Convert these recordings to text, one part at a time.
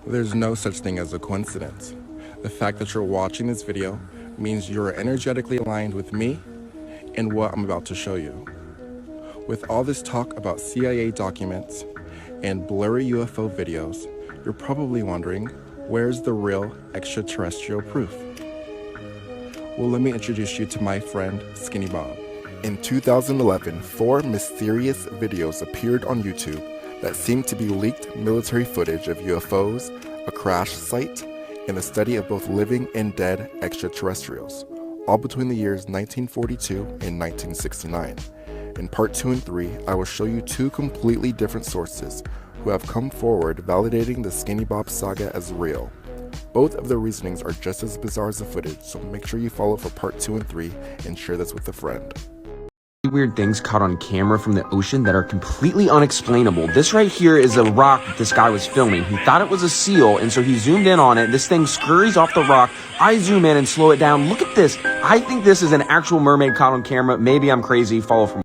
There's no such thing as a coincidence. The fact that you're watching this video means you're energetically aligned with me and what I'm about to show you. With all this talk about CIA documents and blurry UFO videos, you're probably wondering, where's the real extraterrestrial proof? Well, let me introduce you to my friend, Skinny Bob. In 2011, 4 mysterious videos appeared on YouTube that seemed to be leaked military footage of UFOs, a crash site, and the study of both living and dead extraterrestrials, all between the years 1942 and 1969. In part 2 and 3, I will show you 2 completely different sources who have come forward validating the Skinny Bob saga as real. Both of their reasonings are just as bizarre as the footage, so make sure you follow for part 2 and 3 and share this with a friend. Weird things caught on camera from the ocean that are completely unexplainable. This right here is a rock that this guy was filming. He thought it was a seal, and so he zoomed in on it. This thing scurries off the rock. I zoom in and slow it down. Look at this. I think this is an actual mermaid caught on camera. Maybe I'm crazy. Follow for more.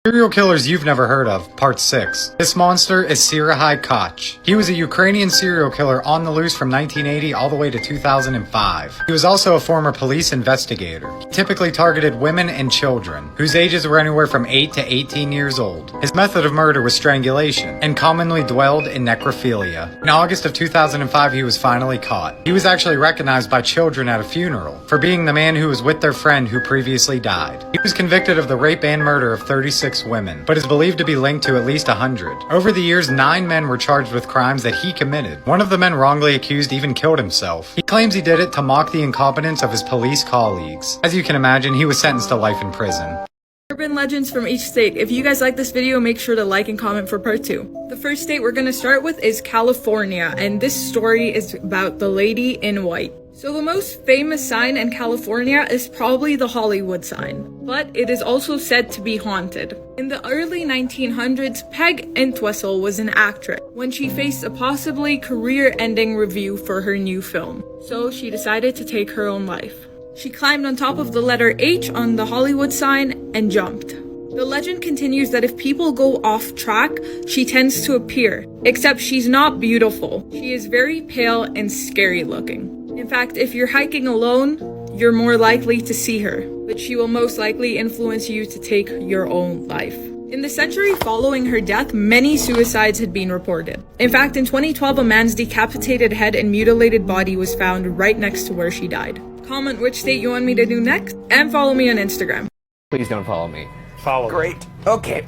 Serial killers you've never heard of, part 6. This monster is Serhiy Koch. He was a Ukrainian serial killer on the loose from 1980 all the way to 2005. He was also a former police investigator. He typically targeted women and children, whose ages were anywhere from 8 to 18 years old. His method of murder was strangulation, and commonly dwelled in necrophilia. In August of 2005, he was finally caught. He was actually recognized by children at a funeral for being the man who was with their friend who previously died. He was convicted of the rape and murder of 36 women, but is believed to be linked to at least 100. Over the years, 9 men were charged with crimes that he committed. One of the men wrongly accused even killed himself. He claims he did it to mock the incompetence of his police colleagues. As you can imagine, he was sentenced to life in prison. Urban legends from each state. If you guys like this video, make sure to like and comment for part 2. The first state we're going to start with is California, and this story is about the lady in white. So the most famous sign in California is probably the Hollywood sign, but it is also said to be haunted. In the early 1900s, Peg Entwistle was an actress when she faced a possibly career-ending review for her new film, so she decided to take her own life. She climbed on top of the letter H on the Hollywood sign and jumped. The legend continues that if people go off track, she tends to appear, except she's not beautiful. She is very pale and scary looking. In fact, if you're hiking alone, you're more likely to see her, but she will most likely influence you to take your own life. In the century following her death, many suicides had been reported. In fact, in 2012, a man's decapitated head and mutilated body was found right next to where she died. Comment which state you want me to do next, and follow me on Instagram. Please don't follow me. Follow him. Great. Okay.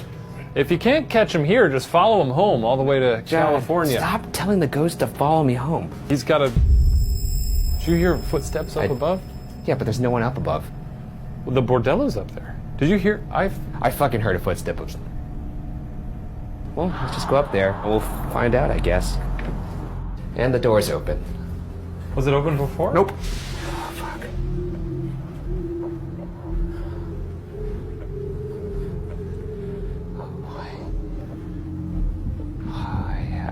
If you can't catch him here, just follow him home all the way to California. Stop telling the ghost to follow me home. He's got a... Did you hear footsteps up above? Yeah, but there's no one up above. Well, the bordello's up there. Did you hear? I fucking heard a footsteps. Well, let's just go up there and we'll find out, I guess. And the door's open. Was it open before? Nope.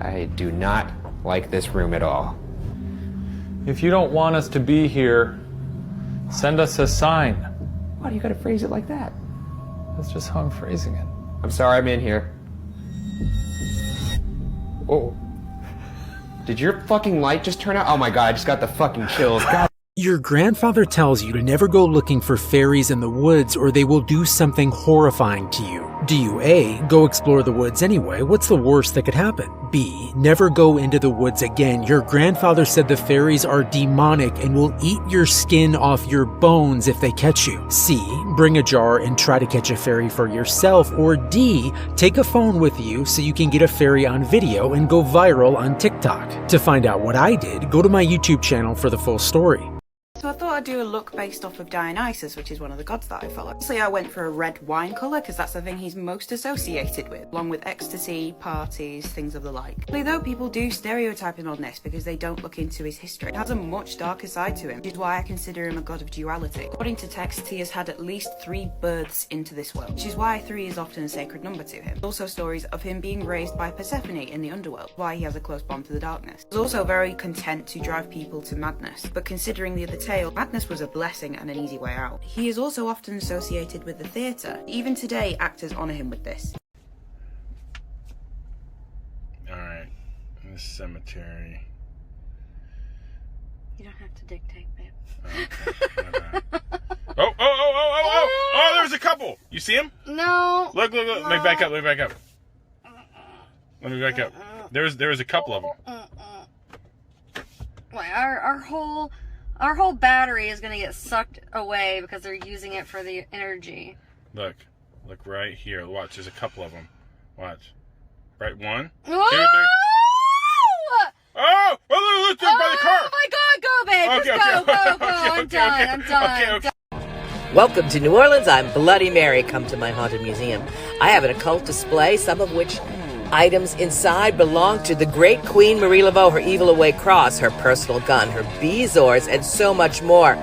I do not like this room at all. If you don't want us to be here, send us a sign. Why do you gotta phrase it like that? That's just how I'm phrasing it. I'm sorry I'm in here. Oh. Did your fucking light just turn out? Oh my god, I just got the fucking chills. God. Your grandfather tells you to never go looking for fairies in the woods or they will do something horrifying to you. Do you A, go explore the woods anyway? What's the worst that could happen? B, never go into the woods again. Your grandfather said the fairies are demonic and will eat your skin off your bones if they catch you. C, bring a jar and try to catch a fairy for yourself. Or D, take a phone with you so you can get a fairy on video and go viral on TikTok. To find out what I did, go to my YouTube channel for the full story. So I thought I'd do a look based off of Dionysus, which is one of the gods that I follow. Obviously I went for a red wine colour because that's the thing he's most associated with, along with ecstasy, parties, things of the like. Though people do stereotype him on this because they don't look into his history. He has a much darker side to him, which is why I consider him a god of duality. According to text, he has had at least 3 births into this world, which is why 3 is often a sacred number to him. There's also stories of him being raised by Persephone in the underworld, why he has a close bond to the darkness. He was also very content to drive people to madness, but considering the other tale, madness was a blessing and an easy way out. He is also often associated with the theatre. Even today, actors honour him with this. Alright, in this cemetery. You don't have to dictate, babe. Okay, oh, there's a couple! You see him? No. Look. No. Let me back up. Let me back up. There was a couple of them. Wait, our whole battery is gonna get sucked away because they're using it for the energy. Look right here. Watch, there's a couple of them. Watch. Right, 1, 2, 3. Oh, look, they're by the car. Oh my God, go, babe. Just go. I'm done. Welcome to New Orleans. I'm Bloody Mary. Come to my haunted museum. I have an occult display, some of which items inside belong to the great Queen Marie Laveau, her Evil Away cross, her personal gun, her bezoars, and so much more.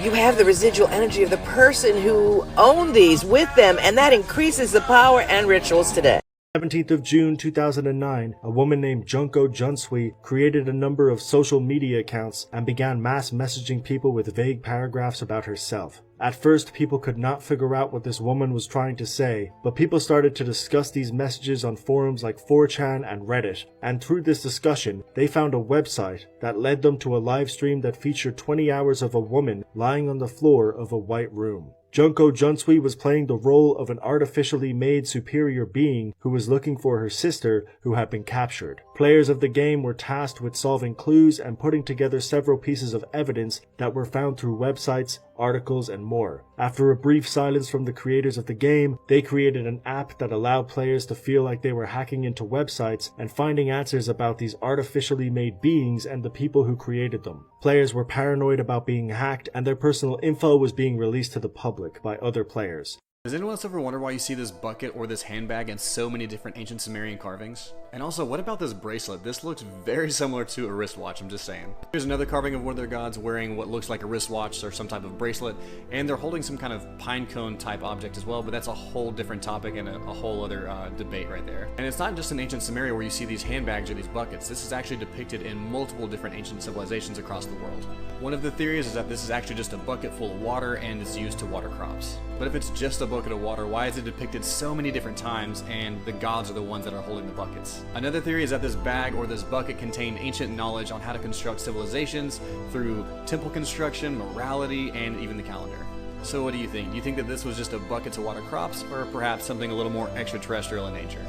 You have the residual energy of the person who owned these with them, and that increases the power and rituals today. 17th of June 2009, a woman named Junko Junsui created a number of social media accounts and began mass messaging people with vague paragraphs about herself. At first, people could not figure out what this woman was trying to say, but people started to discuss these messages on forums like 4chan and Reddit, and through this discussion, they found a website that led them to a live stream that featured 20 hours of a woman lying on the floor of a white room. Junko Junsui was playing the role of an artificially made superior being who was looking for her sister who had been captured. Players of the game were tasked with solving clues and putting together several pieces of evidence that were found through websites, articles, and more. After a brief silence from the creators of the game, they created an app that allowed players to feel like they were hacking into websites and finding answers about these artificially made beings and the people who created them. Players were paranoid about being hacked, and their personal info was being released to the public by other players. Does anyone else ever wonder why you see this bucket or this handbag in so many different ancient Sumerian carvings? And also, what about this bracelet? This looks very similar to a wristwatch, I'm just saying. Here's another carving of one of their gods wearing what looks like a wristwatch or some type of bracelet, and they're holding some kind of pine cone type object as well, but that's a whole different topic and a whole other debate right there. And it's not just in ancient Sumeria where you see these handbags or these buckets. This is actually depicted in multiple different ancient civilizations across the world. One of the theories is that this is actually just a bucket full of water and is used to water crops. But if it's just a bucket of water, why is it depicted so many different times and the gods are the ones that are holding the buckets? Another theory is that this bag or this bucket contained ancient knowledge on how to construct civilizations through temple construction, morality, and even the calendar. So what do you think? Do you think that this was just a bucket to water crops, or perhaps something a little more extraterrestrial in nature?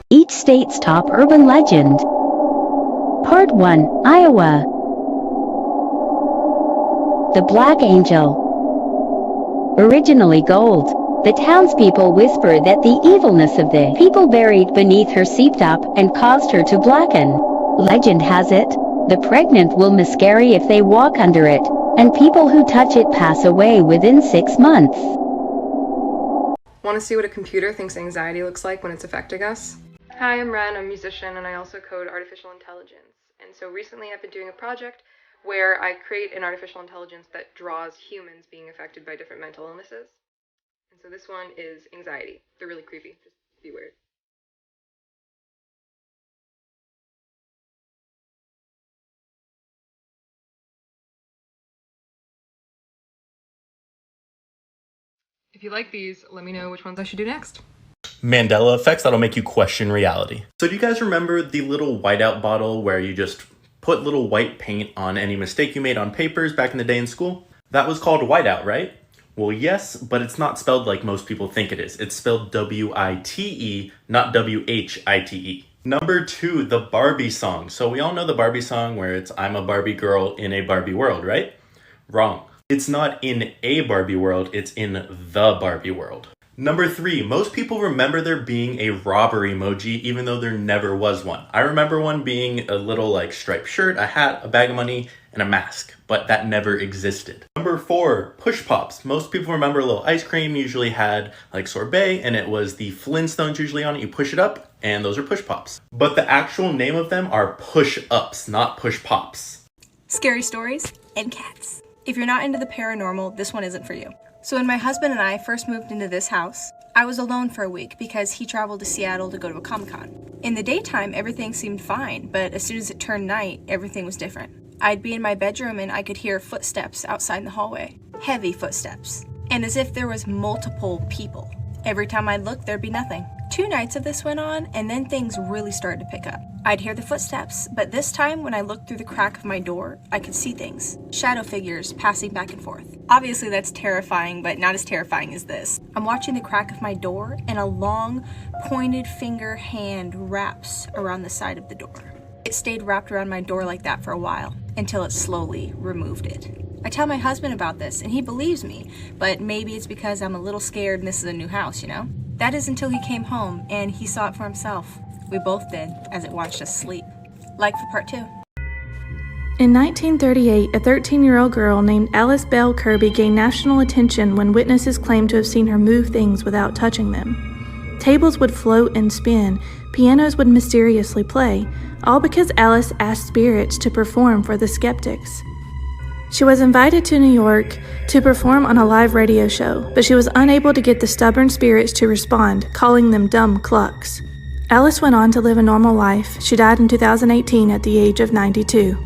Each state's top urban legend. Part 1, Iowa. The Black Angel. Originally gold, the townspeople whisper that the evilness of the people buried beneath her seeped up and caused her to blacken. Legend has it, the pregnant will miscarry if they walk under it, and people who touch it pass away within 6 months. Want to see what a computer thinks anxiety looks like when it's affecting us? Hi, I'm Ren, I'm a musician, and I also code artificial intelligence. And so recently I've been doing a project where I create an artificial intelligence that draws humans being affected by different mental illnesses. And so this one is anxiety. They're really creepy. Just be weird. If you like these, let me know which ones I should do next. Mandela effects that'll make you question reality. So do you guys remember the little whiteout bottle where you just put little white paint on any mistake you made on papers back in the day in school? That was called whiteout, right? Well, yes, but it's not spelled like most people think it is. It's spelled W-I-T-E, not W-H-I-T-E. Number 2, the Barbie song. So we all know the Barbie song where it's I'm a Barbie girl in a Barbie world, right? Wrong. It's not in a Barbie world, it's in the Barbie world. Number 3, most people remember there being a robber emoji even though there never was one. I remember one being a little like striped shirt, a hat, a bag of money, and and a mask, but that never existed. Number 4, push pops. Most people remember a little ice cream usually had like sorbet, and it was the Flintstones usually on it. You push it up, and those are push pops. But the actual name of them are push ups, not push pops. Scary stories and cats. If you're not into the paranormal, this one isn't for you. So when my husband and I first moved into this house, I was alone for a week because he traveled to Seattle to go to a Comic-Con. In the daytime, everything seemed fine, but as soon as it turned night, everything was different. I'd be in my bedroom and I could hear footsteps outside in the hallway. Heavy footsteps. And as if there was multiple people. Every time I'd look, there'd be nothing. 2 nights of this went on, and then things really started to pick up. I'd hear the footsteps, but this time when I looked through the crack of my door, I could see things. Shadow figures passing back and forth. Obviously that's terrifying, but not as terrifying as this. I'm watching the crack of my door, and a long, pointed finger hand wraps around the side of the door. It stayed wrapped around my door like that for a while, until it slowly removed it. I tell my husband about this, and he believes me, but maybe it's because I'm a little scared and this is a new house, you know? That is until he came home, and he saw it for himself. We both did, as it watched us sleep. Like for part 2. In 1938, a 13-year-old girl named Alice Bell Kirby gained national attention when witnesses claimed to have seen her move things without touching them. Tables would float and spin, pianos would mysteriously play, all because Alice asked spirits to perform for the skeptics. She was invited to New York to perform on a live radio show, but she was unable to get the stubborn spirits to respond, calling them dumb clucks. Alice went on to live a normal life. She died in 2018 at the age of 92.